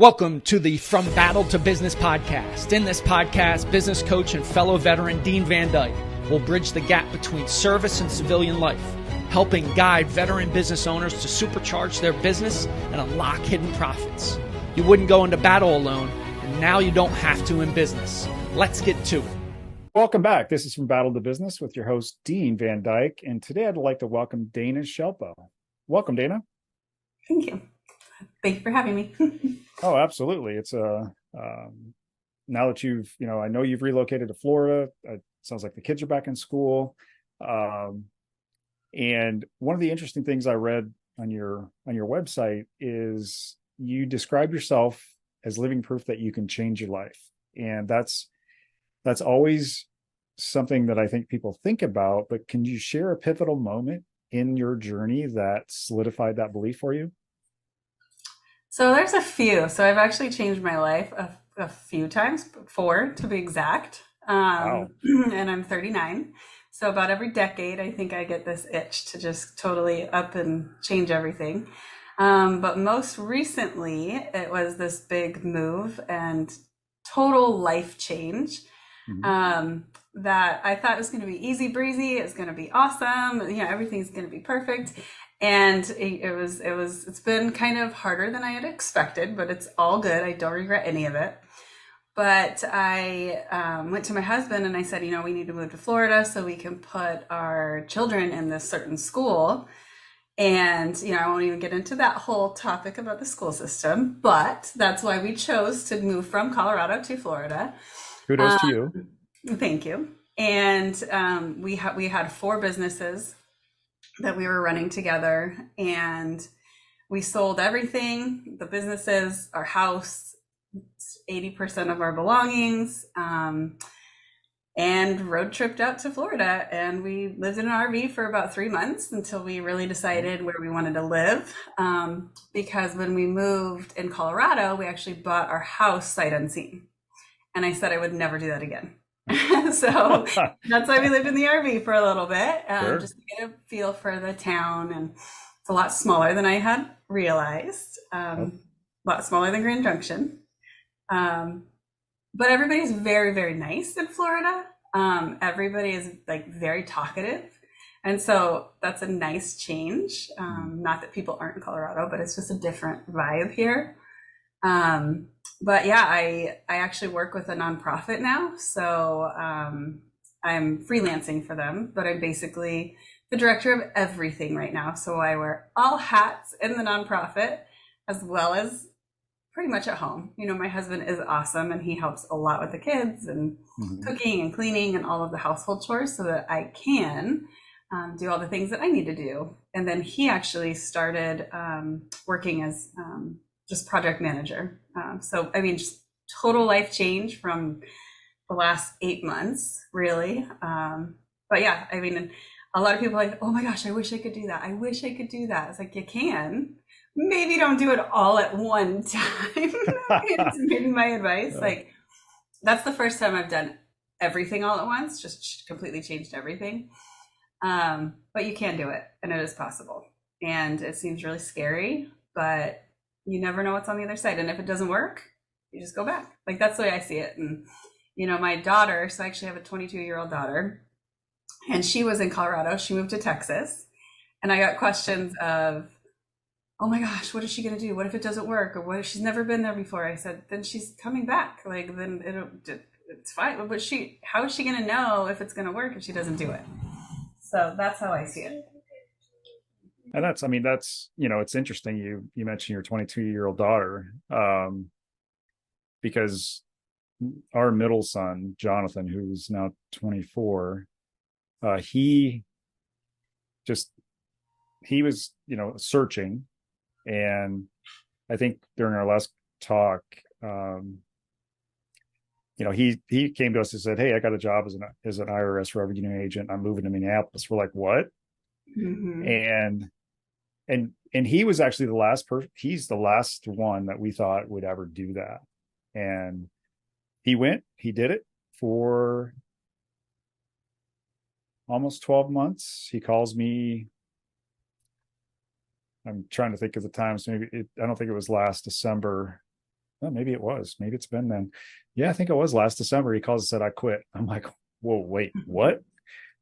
Welcome to the From Battle to Business podcast. In this podcast, business coach and fellow veteran Dean Van Dyke will bridge the gap between service and civilian life, helping guide veteran business owners to supercharge their business and unlock hidden profits. You wouldn't go into battle alone, and now you don't have to in business. Let's get to it. Welcome back. This is From Battle to Business with your host, Dean Van Dyke. And today I'd like to welcome Dana Shepple. Welcome, Dana. Thank you. Thank you for having me. Oh, absolutely. It's now that you've, I know you've relocated to Florida. It sounds like the kids are back in school. And one of the interesting things I read on your website is you describe yourself as living proof that you can change your life. And that's always something that I think people think about, but can you share a pivotal moment in your journey that solidified that belief for you? So there's a few. So I've actually changed my life a few times, 4 to be exact. Wow. And I'm 39. So about every decade, I think I get this itch to just totally up and change everything. But most recently, it was this big move and total life change. That I thought was going to be easy breezy. It's going to be awesome. Everything's going to be perfect. And it's been kind of harder than I had expected, but it's all good. I don't regret any of it. But I went to my husband and I said, we need to move to Florida so we can put our children in this certain school. And, I won't even get into that whole topic about the school system, but that's why we chose to move from Colorado to Florida. Kudos to you. Thank you. And we had 4 businesses that we were running together, and we sold everything, the businesses, our house, 80% of our belongings, and road tripped out to Florida. And we lived in an RV for about 3 months until we really decided where we wanted to live. Because when we moved in Colorado, we actually bought our house sight unseen. And I said I would never do that again. So that's why we lived in the RV for a little bit, Sure. just to get a feel for the town. And it's a lot smaller than I had realized, a lot smaller than Grand Junction. But everybody's very, very nice in Florida. Everybody is very talkative. And so that's a nice change. Not that people aren't in Colorado, but it's just a different vibe here. But yeah, I actually work with a nonprofit now. So I'm freelancing for them, but I'm basically the director of everything right now. So I wear all hats in the nonprofit as well as pretty much at home. My husband is awesome and he helps a lot with the kids and cooking and cleaning and all of the household chores so that I can do all the things that I need to do. And then he actually started working as just project manager. Just total life change from the last 8 months, really. But yeah, a lot of people are like, oh my gosh, I wish I could do that. I wish I could do that. It's like, you can. Maybe don't do it all at one time. It's maybe my advice. That's the first time I've done everything all at once, just completely changed everything. But you can do it, and it is possible. And it seems really scary, but you never know what's on the other side. And if it doesn't work, you just go back. That's the way I see it. And, my daughter, so I actually have a 22-year-old daughter, and she was in Colorado. She moved to Texas. And I got questions of, oh my gosh, what is she going to do? What if it doesn't work? Or what if she's never been there before? I said, then she's coming back. Then it's fine. But how is she going to know if it's going to work if she doesn't do it? So that's how I see it. And that's, it's interesting. You mentioned your 22-year-old daughter, because our middle son, Jonathan, who's now 24, he was, searching. And I think during our last talk, he came to us and said, hey, I got a job as an IRS revenue agent. I'm moving to Minneapolis. We're like, what? And he was actually the last person. He's the last one that we thought would ever do that. And he did it for almost 12 months. He calls me I'm trying to think of the times. I don't think it was last December. well, maybe it was. Maybe it's been then. Yeah, I think it was last December. He calls and said, I quit. I'm like, whoa, wait, what?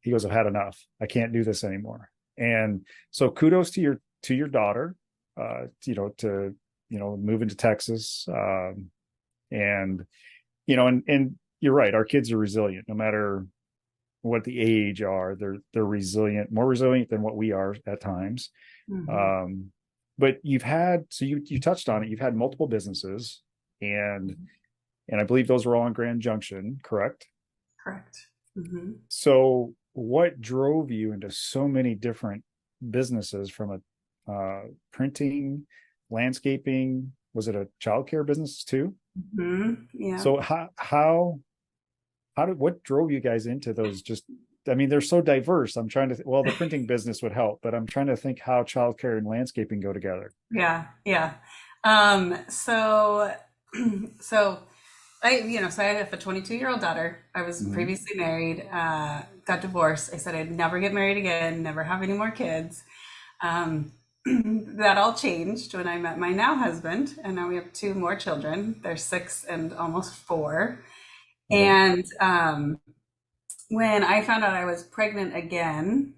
He goes, I've had enough. I can't do this anymore. And so kudos to your daughter, to moving to Texas. And and you're right, our kids are resilient no matter what the age are. They're resilient, more resilient than what we are at times. But you touched on it, you've had multiple businesses, and I believe those were all in Grand Junction, correct? Correct. Mm-hmm. So what drove you into so many different businesses, from a printing, landscaping, was it a childcare business too? Mm-hmm. Yeah. So what drove you guys into those? I mean, they're so diverse. I'm trying to, the printing business would help, but I'm trying to think how childcare and landscaping go together. Yeah. Yeah. So I have a 22-year-old daughter. I was previously married, got divorced. I said I'd never get married again, never have any more kids. That all changed when I met my now husband, and now we have 2 more children. They're 6 and almost 4. Okay. And when I found out I was pregnant again,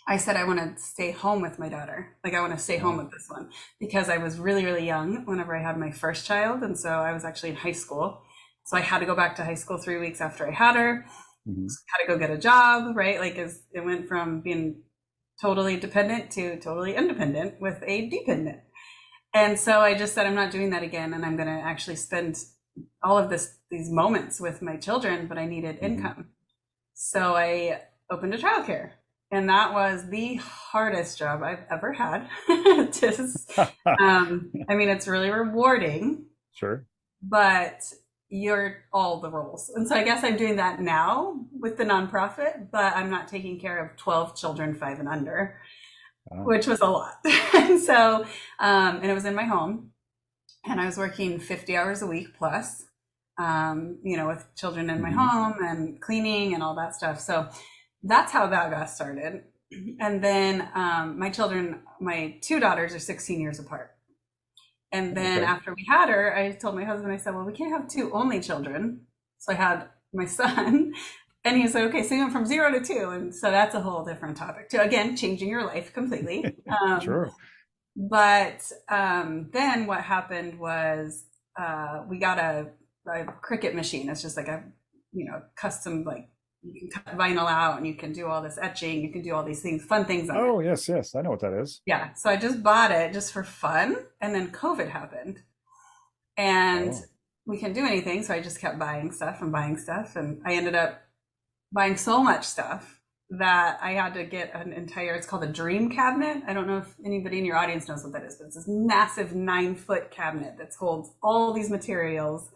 I said I want to stay home with my daughter. Like, I want to stay home with this one, because I was really, really young whenever I had my first child. And so I was actually in high school. So I had to go back to high school 3 weeks after I had her. Had to go get a job, right? Like, it went from being totally dependent to totally independent with a dependent. And so I just said, I'm not doing that again. And I'm going to actually spend all of these moments with my children, but I needed income. So I opened a childcare. And that was the hardest job I've ever had. I mean, it's really rewarding. Sure. But you're all the roles. And so I guess I'm doing that now with the nonprofit, but I'm not taking care of 12 children, 5 and under, which was a lot. And so, and it was in my home, and I was working 50 hours a week plus, with children in my home and cleaning and all that stuff. So that's how that got started. And then my 2 daughters are 16 years apart. And then after we had her, I told my husband, I said, well, we can't have 2 only children. So I had my son, and he said, okay, so you went from 0 to 2. And so that's a whole different topic too. Again, changing your life completely. Sure. But then what happened was we got a Cricut machine. It's just like a, custom, like, you can cut vinyl out and you can do all this etching. You can do all these things, fun things on it. Oh, yes. I know what that is. Yeah. So I just bought it just for fun. And then COVID happened. And we couldn't do anything. So I just kept buying stuff. And I ended up buying so much stuff that I had to get it's called a dream cabinet. I don't know if anybody in your audience knows what that is, but it's this massive 9-foot cabinet that holds all these materials.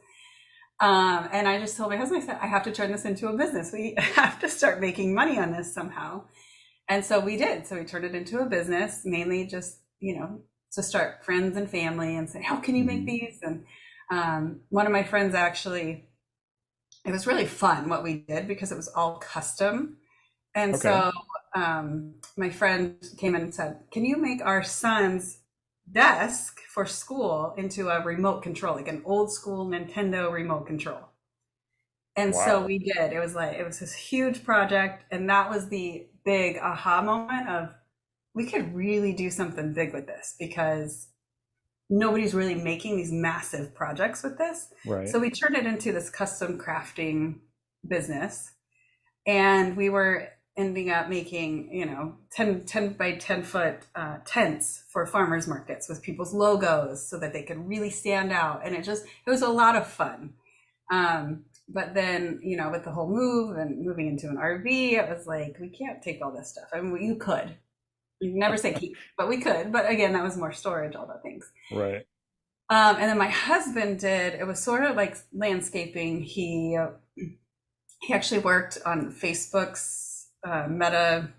And I just told my husband, I said, I have to turn this into a business. We have to start making money on this somehow. And so we did. So we turned it into a business, mainly just, to start friends and family and say, how can you make these? And one of my friends actually, it was really fun what we did because it was all custom. And so my friend came in and said, can you make our son's desk for school into a remote control, like an old school Nintendo remote control? And so we did. It was this huge project. And that was the big aha moment of, we could really do something big with this, because nobody's really making these massive projects with this. Right. So we turned it into this custom crafting business. And we were ending up making, 10 by 10 foot tents for farmers markets with people's logos so that they could really stand out. And it was a lot of fun. But then, with the whole move and moving into an RV, it was like, we can't take all this stuff. I mean, you could. You never say keep, but we could. But again, that was more storage, all that things. Right. And then my husband it was sort of like landscaping. He actually worked on Facebook's Meta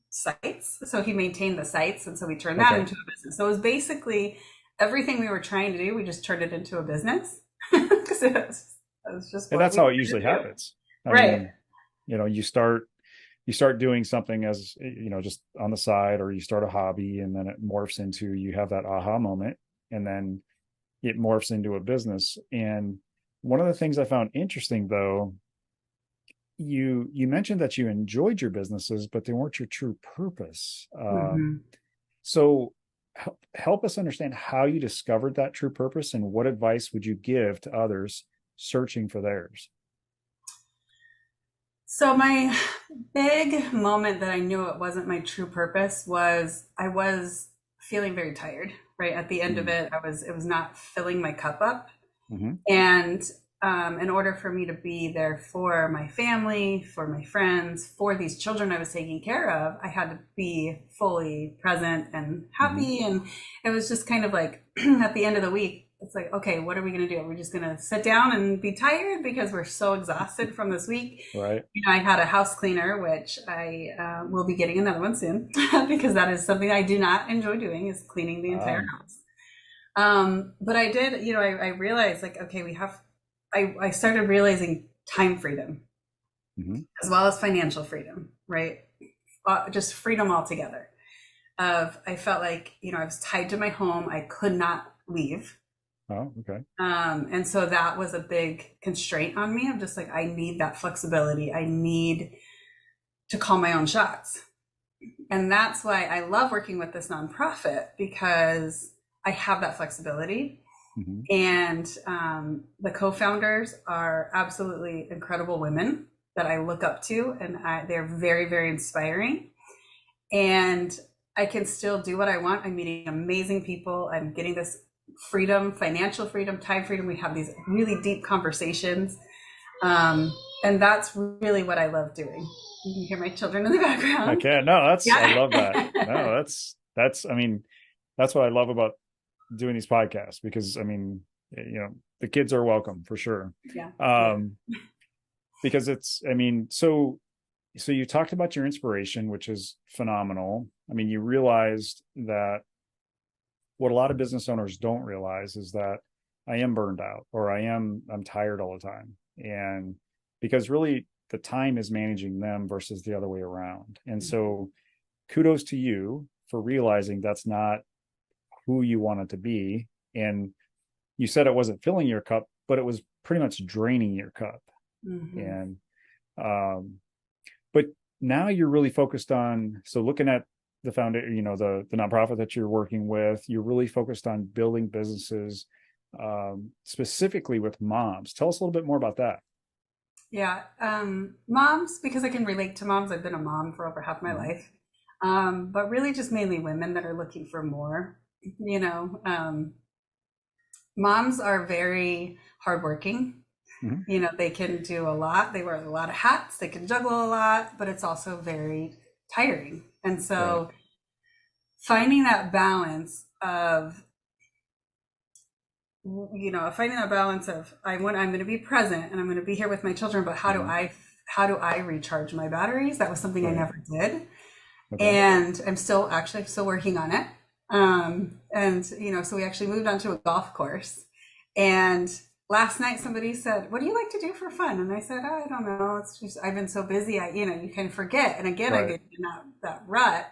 sites. So he maintained the sites. And so we turned that into a business. So it was basically everything we were trying to do, we just turned it into a business. Because it was just, and that's how it usually happens. I mean, you start doing something as, just on the side, or you start a hobby, and then it morphs into, you have that aha moment, and then it morphs into a business. And one of the things I found interesting, though, you mentioned that you enjoyed your businesses, but they weren't your true purpose. So help us understand how you discovered that true purpose, and what advice would you give to others searching for theirs? So my big moment that I knew it wasn't my true purpose was I was feeling very tired, right? At the end of it, it was not filling my cup up. Mm-hmm. And in order for me to be there for my family, for my friends, for these children I was taking care of, I had to be fully present and happy. And it was just kind of like at the end of the week, it's like, okay, what are we going to do? We're just going to sit down and be tired because we're so exhausted from this week. Right. You know, I had a house cleaner, which I will be getting another one soon because that is something I do not enjoy doing, is cleaning the entire house. But I did, you know, I realized like, okay, I started realizing time freedom as well as financial freedom, right? Just freedom altogether. I felt like, you know, I was tied to my home. I could not leave. Oh, okay. And so that was a big constraint on me. I'm just like, I need that flexibility. I need to call my own shots. And that's why I love working with this nonprofit, because I have that flexibility. And the co-founders are absolutely incredible women that I look up to, and they're very, very inspiring. And I can still do what I want. I'm meeting amazing people. I'm getting this freedom, financial freedom, time freedom. We have these really deep conversations. And that's really what I love doing. You can hear my children in the background. I can. No, I love that. No, I mean, that's what I love about doing these podcasts, because I mean, you know, the kids are welcome for sure. Because I mean, so you talked about your inspiration, which is phenomenal. I mean, you realized that what a lot of business owners don't realize is that I am burned out, or I'm tired all the time. And because really the time is managing them versus the other way around. And so kudos to you for realizing that's not who you want it to be. And you said it wasn't filling your cup, but it was pretty much draining your cup. And but now you're really focused on, so looking at the foundation, you know, the nonprofit that you're working with, you're really focused on building businesses specifically with moms. Tell us a little bit more about that. Yeah, moms, because I can relate to moms. I've been a mom for over half my life, but really just mainly women that are looking for more. You know, moms are very hardworking. You know, they can do a lot. They wear a lot of hats. They can juggle a lot, but it's also very tiring. And so finding that balance of, you know, I'm going to be present and I'm going to be here with my children, but how do I recharge my batteries? That was something I never did. And I'm still working on it. And, you know, so we actually moved on to a golf course, and last night somebody said, what do you like to do for fun? And I said, I don't know. It's just, I've been so busy. You know, you can forget. And again, I get in that rut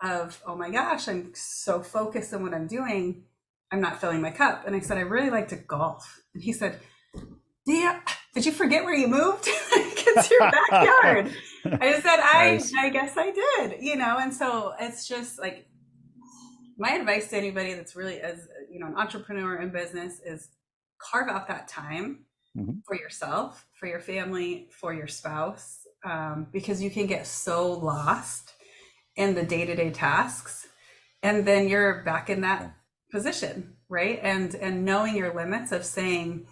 of, oh my gosh, I'm so focused on what I'm doing, I'm not filling my cup. And I said, I really like to golf. And he said, did you forget where you moved? It's your backyard. I said, I guess I did, you know. And so it's just like, my advice to anybody that's really, as you know, an entrepreneur in business, is carve out that time for yourself, for your family, for your spouse, because you can get so lost in the day-to-day tasks, and then you're back in that position, right? And knowing your limits of saying,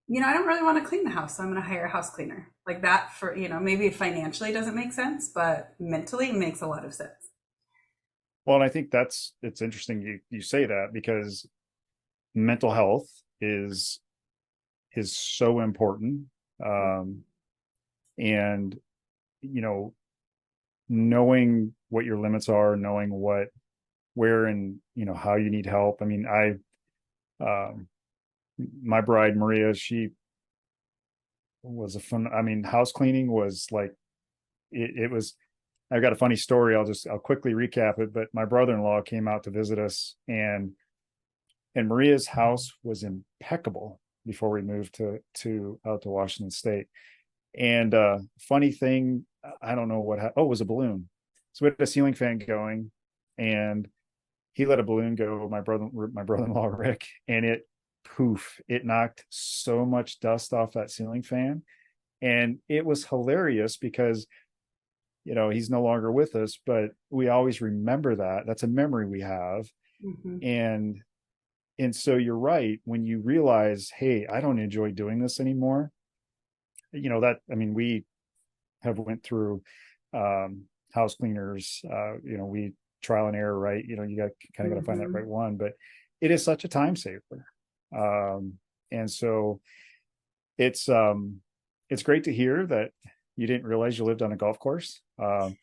you know, I don't really want to clean the house, so I'm going to hire a house cleaner. Like that, for, you know, maybe financially doesn't make sense, but mentally it makes a lot of sense. Well, and I think it's interesting you say that, because mental health is so important. And, you know, knowing what your limits are, knowing where and, you know, how you need help. I mean, my bride, Maria, she was house cleaning was like, it was, I've got a funny story. I'll quickly recap it, but my brother-in-law came out to visit us, and And Maria's house was impeccable before we moved to out to Washington State. And funny thing, I don't know what it was a balloon. So we had a ceiling fan going, and he let a balloon go, my brother-in-law Rick, and it knocked so much dust off that ceiling fan. And it was hilarious because, he's no longer with us, but we always remember that. That's a memory we have. Mm-hmm. And so you're right. When you realize, hey, I don't enjoy doing this anymore, we have went through house cleaners, we trial and error, right? You got to find that right one, but it is such a time saver. And so it's great to hear that you didn't realize you lived on a golf course. But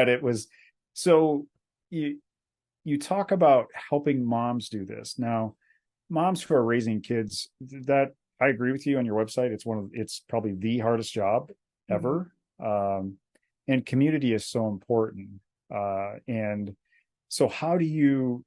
it was, so you talk about helping moms do this. Now, moms who are raising kids, that I agree with you on your website. It's probably the hardest job ever. And community is so important. And so how are you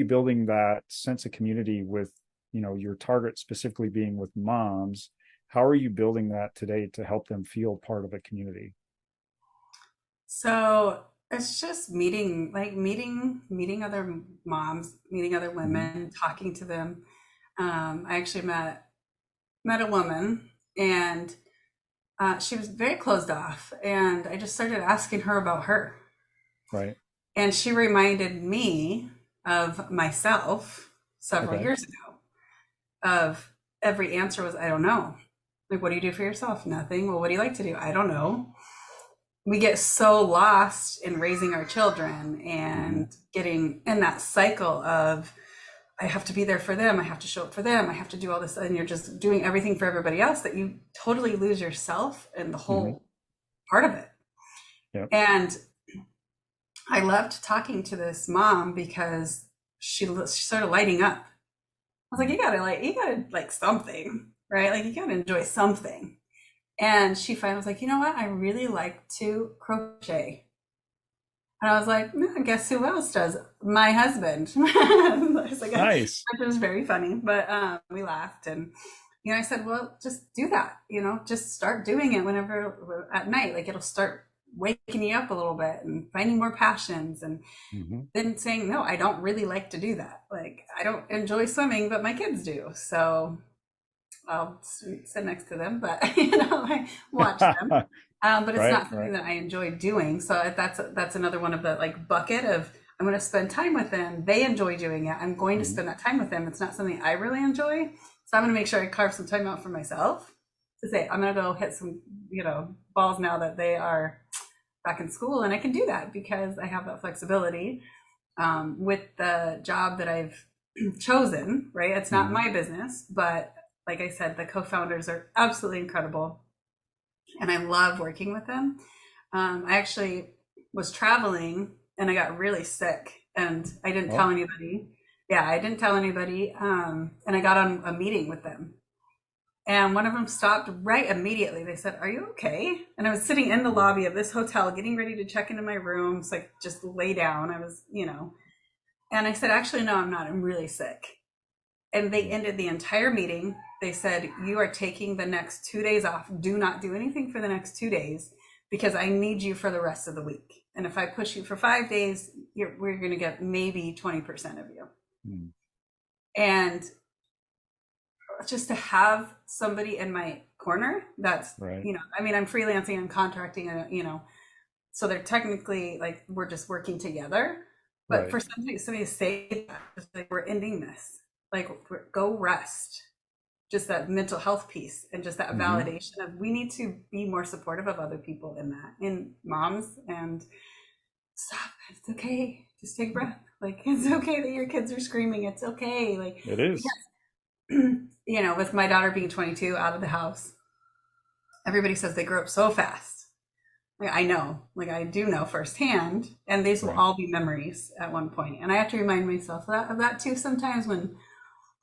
building that sense of community with, your target specifically being with moms? How are you building that today to help them feel part of a community? So it's just meeting other moms, meeting other women, talking to them. I actually met a woman, and she was very closed off, and I just started asking her about her. Right. And she reminded me of myself several Okay. years ago. Of every answer was, I don't know. Like, what do you do for yourself? Nothing. Well, what do you like to do? I don't know. We get so lost in raising our children and getting in that cycle of, I have to be there for them. I have to show up for them. I have to do all this. And you're just doing everything for everybody else, that you totally lose yourself and the whole part of it. Yep. And I loved talking to this mom because she started lighting up. I was like, you gotta like something, right? Like, you gotta enjoy something. And she finally was like, you know what? I really like to crochet. And I was like, guess who else does? My husband. I was like, nice. Which was very funny, but we laughed. And, I said, well, just do that, just start doing it whenever at night, like it'll start waking you up a little bit and finding more passions. And then saying, no, I don't really like to do that. Like, I don't enjoy swimming, but my kids do. So I'll sit next to them, but I watch them. But it's not something that I enjoy doing. So that's another one of the like bucket of, I'm going to spend time with them. They enjoy doing it. I'm going to spend that time with them. It's not something I really enjoy. So I'm going to make sure I carve some time out for myself to say, I'm going to go hit some, balls now that they are back in school. And I can do that because I have that flexibility with the job that I've chosen, right? It's not my business, but like I said, the co-founders are absolutely incredible. And I love working with them. I actually was traveling and I got really sick and I didn't tell anybody. Yeah, I didn't tell anybody. And I got on a meeting with them. And one of them stopped right immediately. They said, are you okay? And I was sitting in the lobby of this hotel, getting ready to check into my room. So like, just lay down. I was, and I said, actually, no, I'm not. I'm really sick. And they ended the entire meeting. They said, you are taking the next 2 days off. Do not do anything for the next 2 days because I need you for the rest of the week. And if I push you for 5 days, we're going to get maybe 20% of you. And just to have somebody in my corner that's, I'm freelancing and contracting and, so they're technically like, we're just working together. But for somebody to say that, just like, we're ending this, like, go rest, just that mental health piece and just that validation of, we need to be more supportive of other people in moms, and stop. It's okay. Just take a breath. Like, it's okay that your kids are screaming. It's okay. Like, it is. With my daughter being 22 out of the house, everybody says they grew up so fast. Like, I know, like, I do know firsthand, and these will all be memories at one point. And I have to remind myself of that too sometimes, when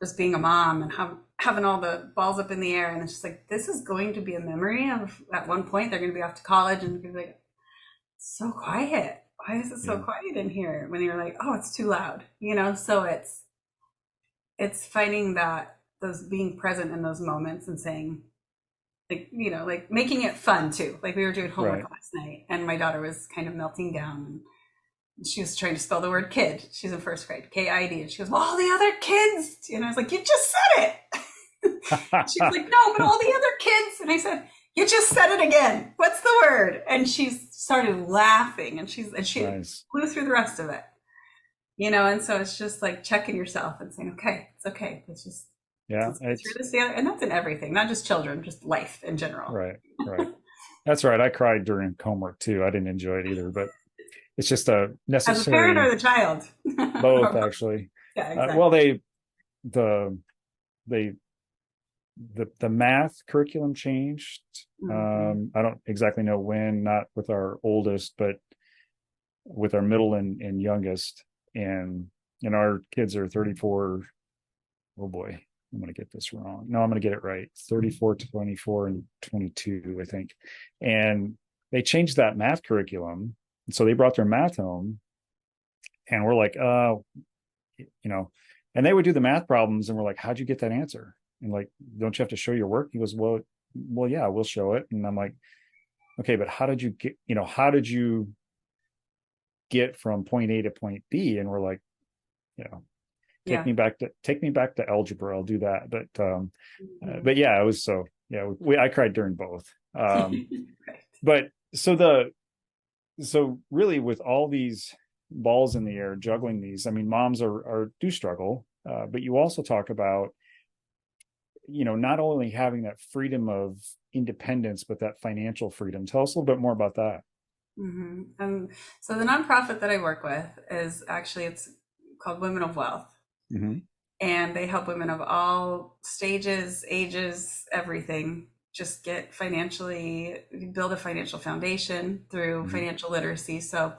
just being a mom and having all the balls up in the air, and it's just like, this is going to be a memory of, at one point they're going to be off to college and be like, so quiet. why is it so Yeah. quiet in here? When you're like, oh, it's too loud, so it's finding that, those, being present in those moments and saying, like, like making it fun too. Like we were doing homework Right. last night and my daughter was kind of melting down and she was trying to spell the word kid. She's in first grade, KID. And she goes, well, all the other kids. And I was like, you just said it. She was like, no, but all the other kids. And I said, you just said it again. What's the word? And she started laughing and she Nice. flew through the rest of it. And so it's just like checking yourself and saying, okay, it's okay. Yeah. Let's get through this together. And that's in everything, not just children, just life in general. Right. Right. That's right. I cried during homework too. I didn't enjoy it either, but it's just a As a parent or necessary, the child? both actually. Yeah, exactly. Well, the they the math curriculum changed. I don't exactly know when, not with our oldest, but with our middle and youngest. And our kids are 34. Oh boy, I'm going to get this wrong. No, I'm going to get it right. 34, 24, and 22, I think. And they changed that math curriculum. So they brought their math home and we're like, and they would do the math problems and we're like, how'd you get that answer? And like, don't you have to show your work? He goes, well, yeah, we'll show it. And I'm like, okay, but how did you get from point A to point B? And we're like, take me back to algebra. I'll do that. But yeah, it was so, yeah, I cried during both. Right. But so really with all these balls in the air, juggling these, I mean, moms do struggle, but you also talk about, not only having that freedom of independence, but that financial freedom. Tell us a little bit more about that. So the nonprofit that I work with is actually, it's called Women of Wealth. Mm-hmm. And they help women of all stages, ages, everything, just build a financial foundation through financial literacy. So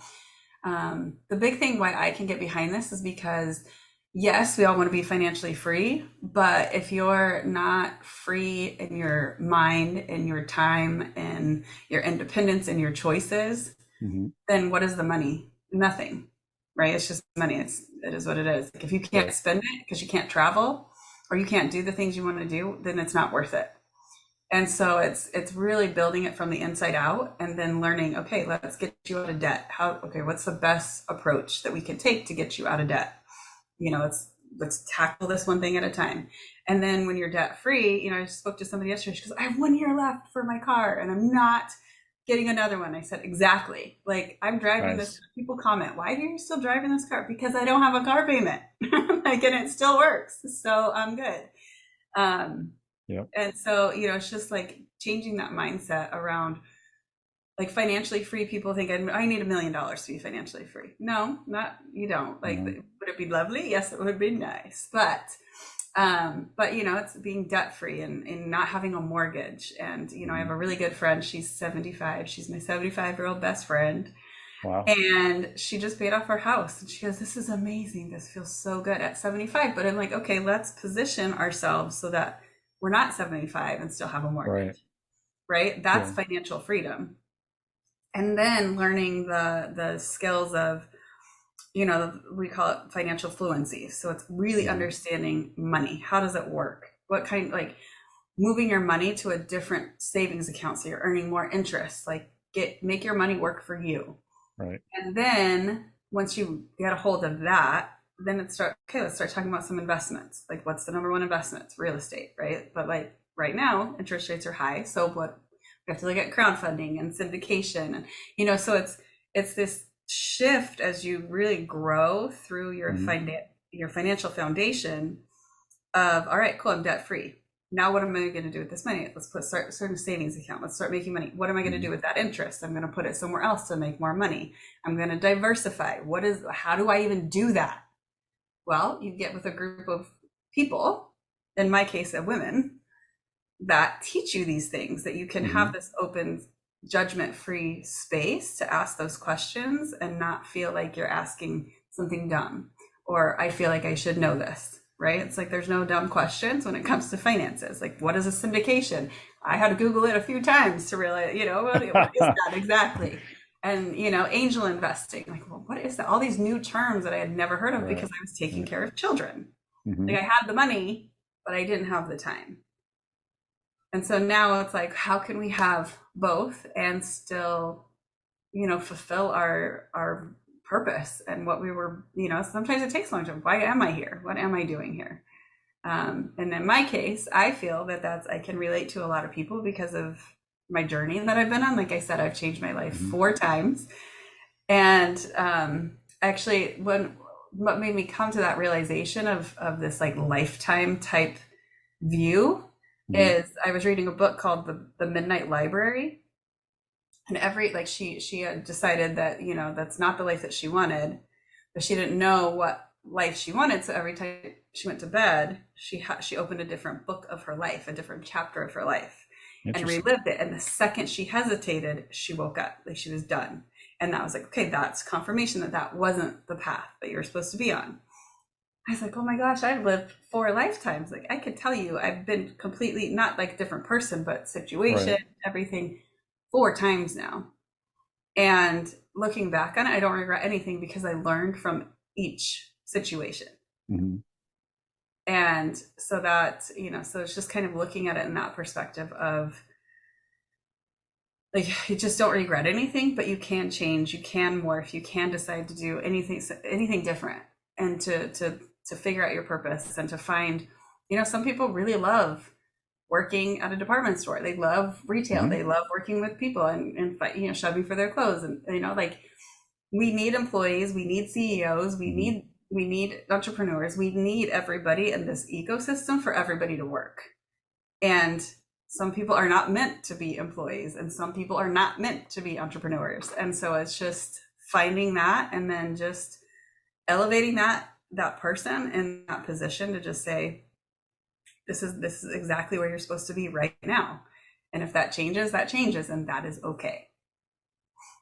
the big thing why I can get behind this is because, yes, we all want to be financially free, but if you're not free in your mind and your time and your independence and your choices, then what is the money? Nothing, right? It's just money. It is what it is. Like if you can't spend it because you can't travel or you can't do the things you want to do, then it's not worth it. And so it's really building it from the inside out and then learning, okay, let's get you out of debt. What's the best approach that we can take to get you out of debt? Let's tackle this one thing at a time. And then when you're debt free, I spoke to somebody yesterday, she goes, I have 1 year left for my car and I'm not getting another one. I said, exactly. Like I'm driving this. People comment, why are you still driving this car? Because I don't have a car payment. And it still works. So I'm good. And so, it's just like changing that mindset around like financially free. People think I need $1 million to be financially free. No, you don't. Like, would it be lovely? Yes, it would be nice. But it's being debt free and not having a mortgage. And, I have a really good friend. She's 75. She's my 75-year-old best friend. Wow. And she just paid off her house. And she goes, this is amazing. This feels so good at 75. But I'm like, okay, let's position ourselves so that we're not 75 and still have a mortgage. Right? That's financial freedom. And then learning the skills of, we call it financial fluency. So it's really understanding money. How does it work? What kind, like moving your money to a different savings account so you're earning more interest, like make your money work for you. Right. And then once you get a hold of that, then let's start talking about some investments. Like what's the number one investment? It's real estate, right? But like right now, interest rates are high. So what we have to look at crowdfunding and syndication. And, so it's this shift as you really grow through your financial foundation of, all right, cool, I'm debt free. Now what am I going to do with this money? Let's start a certain savings account. Let's start making money. What am I going to do with that interest? I'm going to put it somewhere else to make more money. I'm going to diversify. How do I even do that? Well, you get with a group of people, in my case, of women, that teach you these things, that you can have this open, judgment-free space to ask those questions and not feel like you're asking something dumb, or I feel like I should know this, right? It's like there's no dumb questions when it comes to finances. Like, what is a syndication? I had to Google it a few times to realize, what is that exactly? and angel investing, like, well, what is that? All these new terms that I had never heard of Right. because I was taking Right. care of children. Mm-hmm. Like, I had the money, but I didn't have the time. And so now it's like, how can we have both and still, fulfill our purpose and what we were, sometimes it takes a long time. Why am I here? What am I doing here? And in my case, I feel that I can relate to a lot of people because of my journey that I've been on. Like I said, I've changed my life Mm-hmm. 4 times. And actually, what made me come to that realization of this like lifetime type view is I was reading a book called the Midnight Library, and she had decided that that's not the life that she wanted, but she didn't know what life she wanted. So every time she went to bed, she opened a different book of her life, a different chapter of her life, and relived it. And the second she hesitated, she woke up, like she was done. And that was like, okay, that's confirmation that wasn't the path that you were supposed to be on. I was like, oh my gosh, I've lived 4 lifetimes. Like, I could tell you, I've been completely, not like a different person, but situation, Right. everything 4 times now. And looking back on it, I don't regret anything because I learned from each situation. Mm-hmm. And so that, so it's just kind of looking at it in that perspective of, like, you just don't regret anything, but you can change, you can morph, you can decide to do anything different, and to figure out your purpose, and to find, some people really love working at a department store. They love retail. Mm-hmm. They love working with people and shopping for their clothes. And, like, we need employees, we need CEOs, we need entrepreneurs, we need everybody in this ecosystem for everybody to work. And some people are not meant to be employees, and some people are not meant to be entrepreneurs. And so it's just finding that, and then just elevating that person in that position to just say, this is exactly where you're supposed to be right now. And if that changes, and that is okay.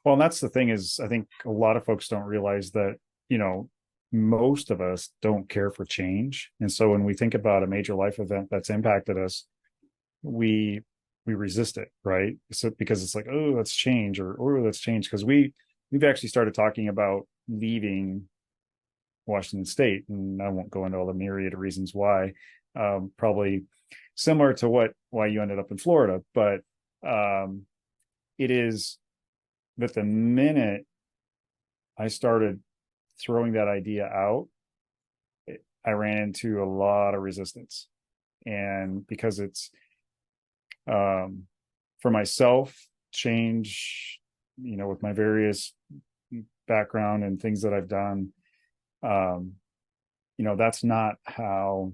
Well, and that's the thing is, I think a lot of folks don't realize that, most of us don't care for change. And so when we think about a major life event that's impacted us, we resist it, right? So because it's like, oh, let's change, or let's change, because we've actually started talking about leaving Washington State, and I won't go into all the myriad of reasons why. Probably similar to why you ended up in Florida, but it is that the minute I started throwing that idea out, I ran into a lot of resistance. And because it's for myself, change, with my various background and things that I've done, that's not how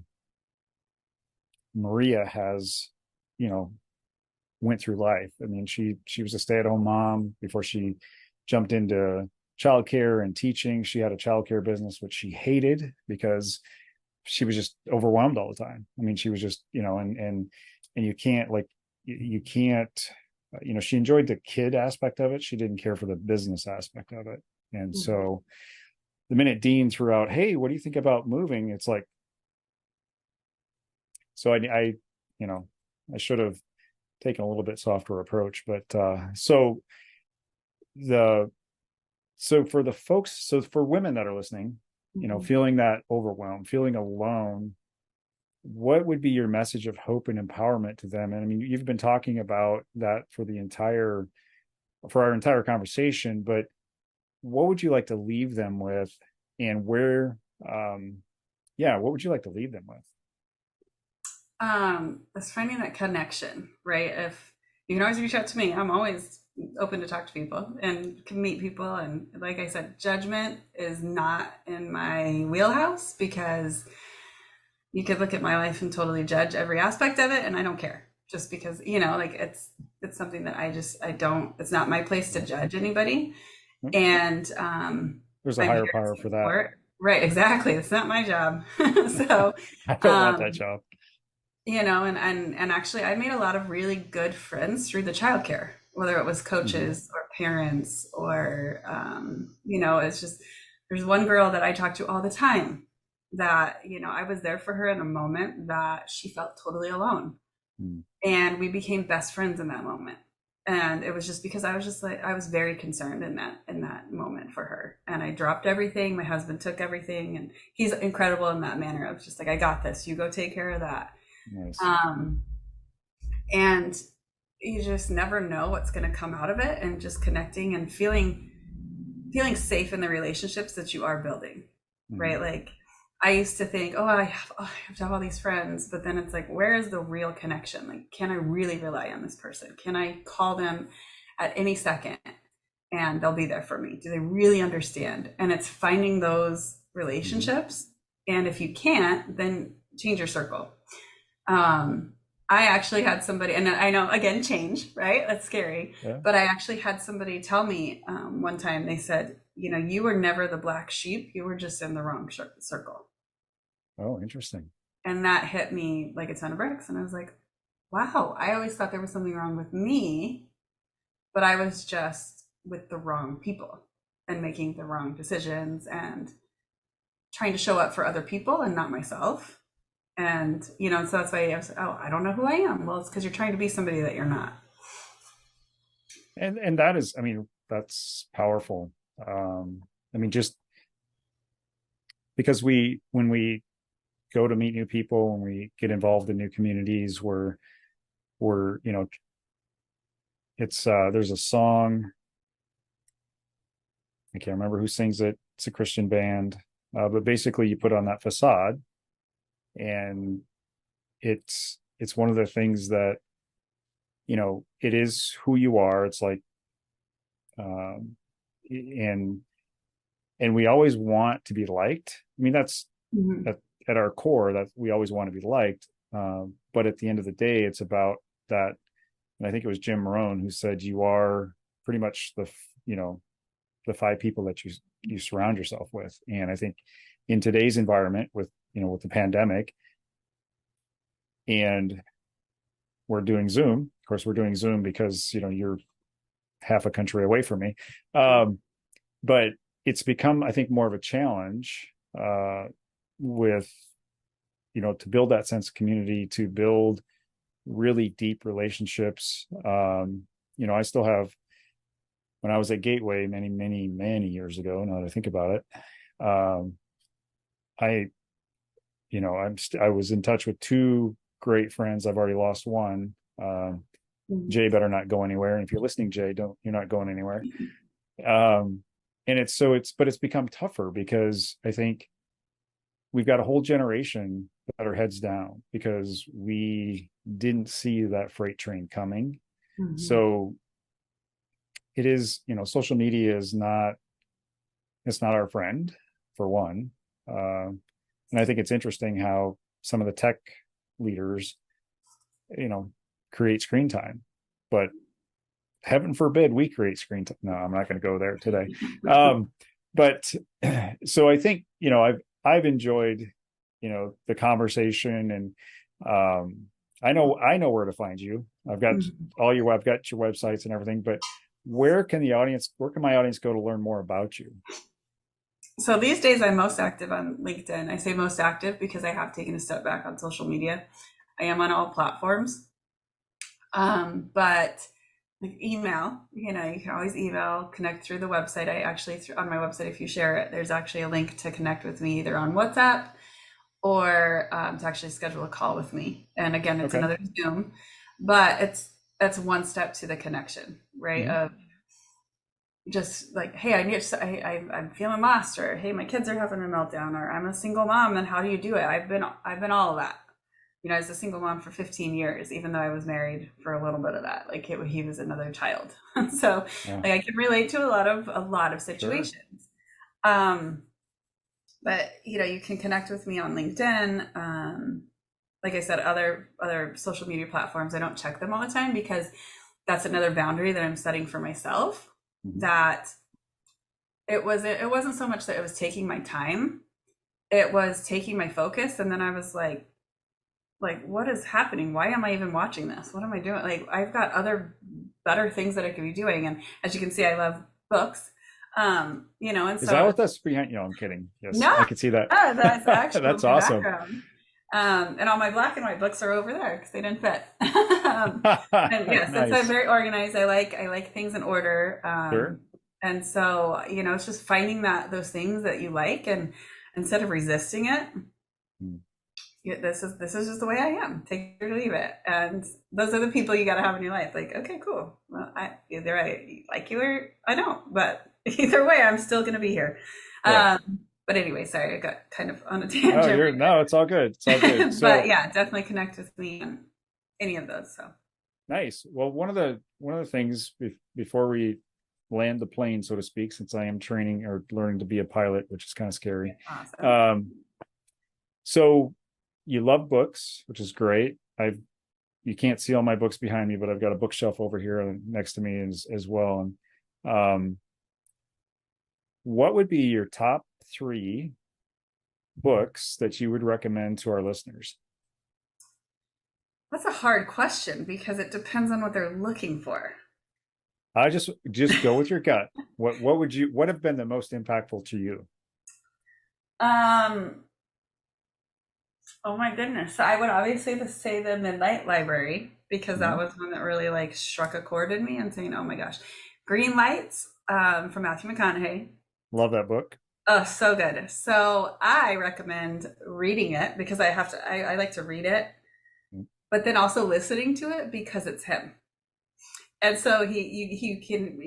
Maria has, went through life. I mean, she was a stay-at-home mom before she jumped into childcare and teaching. She had a childcare business, which she hated because she was just overwhelmed all the time. I mean, she was just, and you can't, like, you can't, she enjoyed the kid aspect of it. She didn't care for the business aspect of it. And so the minute Dean threw out, hey, what do you think about moving? It's like, so I should have taken a little bit softer approach, but so for the folks, so for women that are listening, feeling that overwhelmed, feeling alone, what would be your message of hope and empowerment to them? And I mean, you've been talking about that for our entire conversation, but what would you like to leave them with, and where, what would you like to leave them with? It's finding that connection, right? If you can always reach out to me, I'm always open to talk to people and can meet people. And like I said, judgment is not in my wheelhouse, because you could look at my life and totally judge every aspect of it, and I don't care, just because, like, it's something that I don't, it's not my place to judge anybody. And there's a higher power for that. Right, exactly. It's not my job. So I don't want that job. And actually, I made a lot of really good friends through the childcare, whether it was coaches or parents or, it's just, there's one girl that I talk to all the time that, I was there for her in a moment that she felt totally alone. And we became best friends in that moment. And it was just because I was just like, I was very concerned in that moment for her. And I dropped everything. My husband took everything, and he's incredible in that manner. I was just like, I got this. You go take care of that. Nice. And you just never know what's going to come out of it, and just connecting and feeling safe in the relationships that you are building, right? Like I used to think, I have to have all these friends, but then it's like, where is the real connection? Like, can I really rely on this person? Can I call them at any second and they'll be there for me? Do they really understand? And it's finding those relationships. And if you can't, then change your circle. I actually had somebody, and I know, again, change, right? That's scary. Yeah. But I actually had somebody tell me one time, they said, you were never the black sheep. You were just in the wrong circle. Oh, interesting. And that hit me like a ton of bricks. And I was like, wow, I always thought there was something wrong with me, but I was just with the wrong people and making the wrong decisions and trying to show up for other people and not myself. And, so that's why I was, I don't know who I am. Well, it's because you're trying to be somebody that you're not. And that is, that's powerful. Just because when we go to meet new people, when we get involved in new communities, it's, there's a song, I can't remember who sings it. It's a Christian band, but basically you put on that facade, and it's one of the things that, it is who you are. It's like, and we always want to be liked. That's at our core, that we always want to be liked. But at the end of the day, it's about that. And I think it was Jim Rohn who said, you are pretty much the 5 people that you surround yourself with. And I think in today's environment with the pandemic, and we're doing Zoom. Of course, we're doing Zoom because, you're half a country away from me. But it's become, I think, more of a challenge with, to build that sense of community, to build really deep relationships. I still have, when I was at Gateway many, many, many years ago, now that I think about it, I was in touch with 2 great friends. I've already lost one. Jay better not go anywhere. And if you're listening, Jay, you're not going anywhere. And but it's become tougher because I think we've got a whole generation that are heads down because we didn't see that freight train coming. So it is, social media it's not our friend, for one. And I think it's interesting how some of the tech leaders, create screen time, but heaven forbid we create screen time. No, I'm not going to go there today. But so I think, I've enjoyed, the conversation, and I know where to find you. I've got I've got your websites and everything, but where can my audience go to learn more about you? So these days I'm most active on LinkedIn. I say most active because I have taken a step back on social media. I am on all platforms. But like email, you can always email, connect through the website. I actually, on my website, if you share it, there's actually a link to connect with me either on WhatsApp or to actually schedule a call with me. And again, it's another Zoom, but that's one step to the connection, right? Of just like, hey, I'm feeling lost, or hey, my kids are having a meltdown, or I'm a single mom, and how do you do it? I've been all of that. I was a single mom for 15 years, even though I was married for a little bit of that. Like he was another child. So like I can relate to a lot of situations. Sure. But you can connect with me on LinkedIn. Like I said, other social media platforms, I don't check them all the time because that's another boundary that I'm setting for myself. That it wasn't so much that it was taking my time, it was taking my focus. And then I was like, what is happening? Why am I even watching this? What am I doing? Like, I've got other better things that I could be doing. And as you can see, I love books. And is that what that's behind? I'm kidding. Yes, no, I can see that. That's actually that's awesome. background. And all my black and white books are over there because they didn't fit. And yes, it's Nice. very organized. I like things in order. Sure. And so, it's just finding those things that you like, and instead of resisting it, Mm. this is just the way I am. Take it or leave it. And those are the people you got to have in your life. Like, okay, cool. Well, either I like you or I don't, but either way, I'm still going to be here. Right. But anyway, sorry, I got kind of on a Oh, tangent. no, it's all good. It's all good. But So yeah, definitely connect with me on any of those. So nice. Well, one of the things before we land the plane, so to speak, since I am training or learning to be a pilot, which is kind of scary. awesome. So you love books, which is great. You can't see all my books behind me, but I've got a bookshelf over here next to me as well. And what would be your top 3 books that you would recommend to our listeners? That's a hard question because it depends on what they're looking for. I just go with your gut. What have been the most impactful to you? Um, oh my goodness. So I would obviously say the Midnight Library because that Mhm. was one that really like struck a chord in me and saying, oh my gosh. Green Lights, from Matthew McConaughey. Love that book. Oh, so good. So I recommend reading it because I like to read it, Mm. but then also listening to it because it's him. And so he can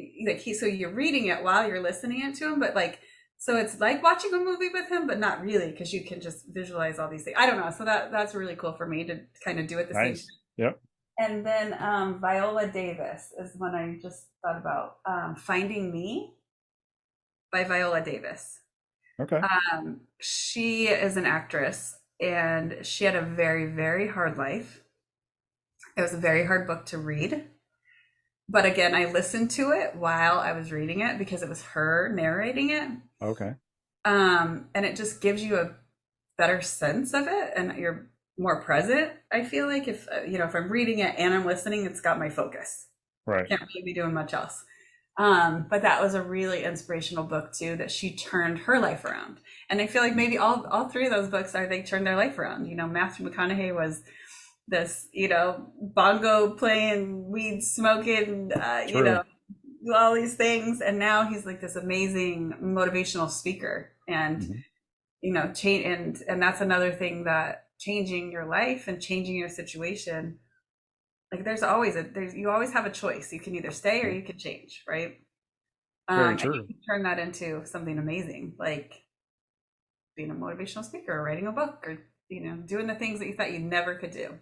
so you're reading it while you're listening it to him, but like, so it's like watching a movie with him, but not really because you can just visualize all these things. I don't know. So that's really cool for me to kind of do at the same time. Nice. Yep. And then Viola Davis is one I just thought about. Finding Me by Viola Davis. Okay. She is an actress and she had a very, very hard life. It was a very hard book to read. But again, I listened to it while I was reading it because it was her narrating it. Okay. And it just gives you a better sense of it and you're more present. I feel like if I'm reading it and I'm listening, it's got my focus. Right. Can't really be doing much else. But that was a really inspirational book too, that she turned her life around. And I feel like maybe all 3 of those books they turned their life around. Matthew McConaughey was this, bongo playing, weed smoking, True. all these things. And now he's like this amazing motivational speaker. And, Mhm. change. And that's another thing, that changing your life and changing your situation, like you always have a choice. You can either stay or you can change, right? Very And you true. can turn that into something amazing, like being a motivational speaker or writing a book or, doing the things that you thought you never could do.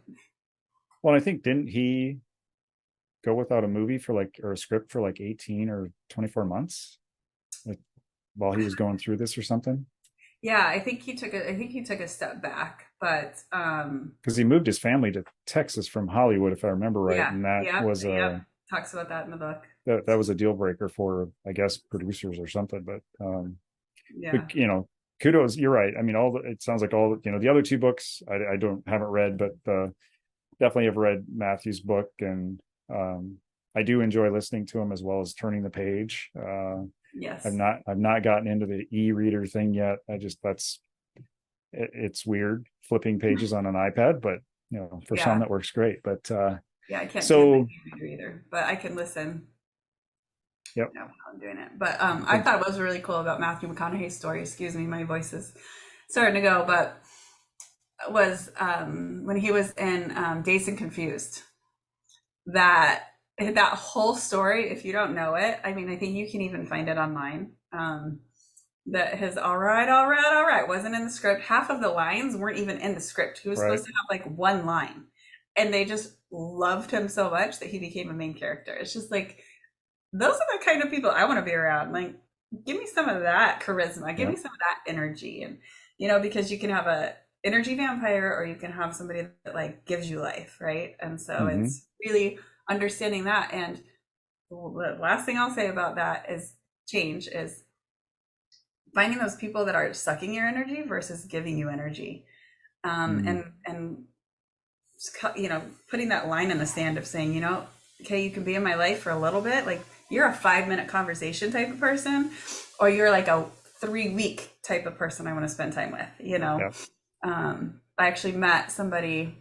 Well, I think didn't he go without a movie or a script for like 18 or 24 months, like, while he was going through this or something? Yeah, I think he took a step back, but Because he moved his family to Texas from Hollywood, if I remember right, yeah, and that yeah, was yeah. a Talks about that in the book. that was a deal breaker for, I guess, producers or something. Yeah. But kudos. You're right. I mean, it sounds like the other 2 books I haven't read, but definitely have read Matthew's book, and I do enjoy listening to him as well as turning the page. I've Yes. not gotten into the e-reader thing yet. It's weird flipping pages on an iPad, but for some Yeah. that works great. But Yeah, I can't do the so e-reader either, but I can listen, yep. while I'm doing it. But I thought what was really cool about Matthew McConaughey's story, excuse me, my voice is starting to go, but was when he was in Dazed and Confused, that whole story, if you don't know it, I mean, I think you can even find it online. That his all right wasn't in the script. Half of the lines weren't even in the script. He was Right. supposed to have like one line, and they just loved him so much that he became a main character. It's just like, those are the kind of people I want to be around. Like, give me some of that charisma, give Yeah. me some of that energy. And because you can have a energy vampire or you can have somebody that like gives you life, right? And so Mm-hmm. it's really understanding that. And the last thing I'll say about that is change is finding those people that are sucking your energy versus giving you energy. Mm-hmm. And putting that line in the sand of saying, okay, you can be in my life for a little bit. Like, you're a 5-minute conversation type of person, or you're like a 3-week type of person I want to spend time with, Yeah. I actually met somebody.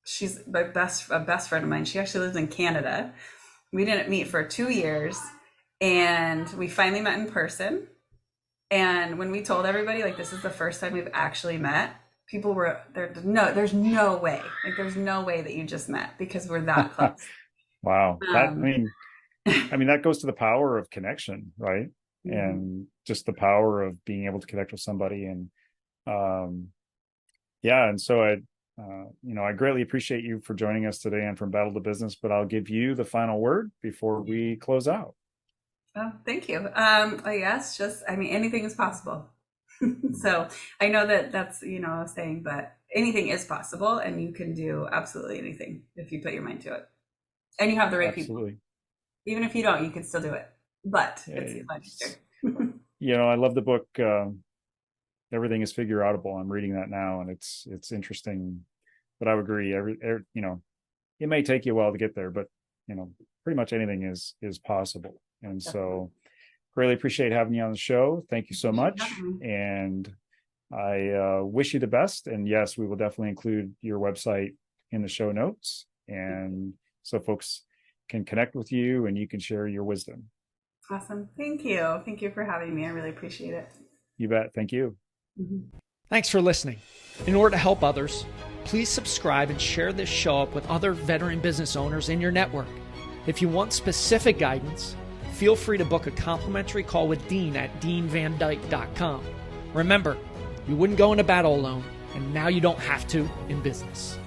She's a best friend of mine. She actually lives in Canada. We didn't meet for 2 years, and we finally met in person. And when we told everybody, like, this is the first time we've actually met, people were there. No, there's no way. Like, there's no way that you just met, because we're that close. Wow. I mean, that goes to the power of connection, right? Mm-hmm. And just the power of being able to connect with somebody. And and so I greatly appreciate you for joining us today and From Battle to Business, but I'll give you the final word before we close out. Oh, thank you. I guess anything is possible. So I know that's, a saying, but anything is possible, and you can do absolutely anything if you put your mind to it, and you have the right people. Even if you don't, you can still do it, but it's much easier. I love the book, Everything is Figure Outable. I'm reading that now, and it's interesting, but I would agree. It may take you a while to get there, but pretty much anything is possible. And so really appreciate having you on the show. Thank you so much. And I wish you the best. And yes, we will definitely include your website in the show notes, and so folks can connect with you and you can share your wisdom. Awesome. Thank you. Thank you for having me. I really appreciate it. You bet. Thank you. Mm-hmm. Thanks for listening. In order to help others, please subscribe and share this show up with other veteran business owners in your network. If you want specific guidance, feel free to book a complimentary call with Dean at deanvandyke.com. Remember, you wouldn't go into battle alone, and now you don't have to in business.